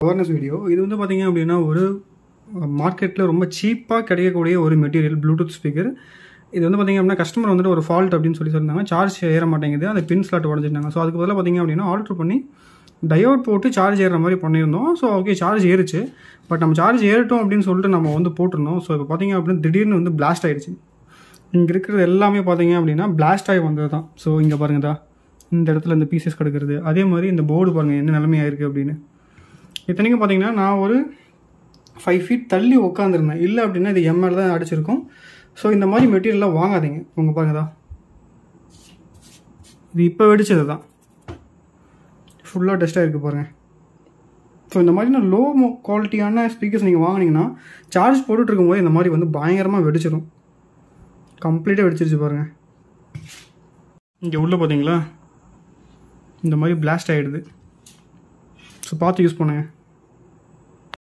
Awareness video. இது வந்து பார்த்தீங்க அப்படின்னா ஒரு மார்க்கெட்டில் ரொம்ப சீப்பாக கிடைக்கக்கூடிய ஒரு மெட்டீரியல் ப்ளூடூத் ஸ்பீக்கர். இது வந்து பார்த்தீங்க அப்படின்னா கஸ்டமர் வந்துட்டு ஒரு ஃபால்ட் அப்படின்னு சொல்லியிருந்தாங்க. சார்ஜ் ஏற மாட்டேங்குது, அந்த பின் ஸ்லாட் உடஞ்சிருந்தாங்க. ஸோ அதுக்கு பதிலாக பார்த்தீங்க அப்படின்னா ஆல்ட்ரு பண்ணி டயோட் போட்டு சார்ஜ் ஏறுற மாதிரி பண்ணியிருந்தோம். ஸோ ஓகே, சார்ஜ் ஏறுச்சு. பட் நம்ம சார்ஜ் ஏறட்டும் அப்படின்னு சொல்லிட்டு நம்ம வந்து போட்டிருந்தோம். ஸோ இப்போ பார்த்தீங்க அப்படின்னா திடீர்னு வந்து பிளாஸ்ட் ஆகிடுச்சு. இங்கே இருக்கிறது எல்லாமே பார்த்தீங்க அப்படின்னா பிளாஸ்ட் ஆகி வந்தது தான். ஸோ இங்கே பாருங்கதா, இந்த இடத்துல இந்த பீசஸ் கிடக்கிறது. அதே மாதிரி இந்த போர்டு பாருங்கள் என்ன நிலைமையாயிருக்கு அப்படின்னு. இத்தனைக்கும் பார்த்தீங்கன்னா நான் ஒரு 5 feet தள்ளி உட்காந்துருந்தேன். இல்லை அப்படின்னா இது எம்எல் தான் அடிச்சிருக்கும். ஸோ இந்த மாதிரி மெட்டீரியல்லாம் வாங்காதீங்க. உங்க பாருங்கதா, இது இப்போ வெடிச்சது தான், ஃபுல்லாக டஸ்ட்டாக இருக்குது பாருங்கள். ஸோ இந்த மாதிரி லோ குவாலிட்டியான ஸ்பீக்கர்ஸ் நீங்கள் வாங்கினீங்கன்னா சார்ஜ் போட்டுட்டு இருக்கும்போது இந்த மாதிரி வந்து பயங்கரமாக வெடிச்சிடும். கம்ப்ளீட்டாக வெடிச்சிருச்சு பாருங்கள். இங்கே உள்ளே பார்த்தீங்களா, இந்த மாதிரி பிளாஸ்ட் ஆகிடுது. ஸோ பார்த்து யூஸ் பண்ணுங்கள்.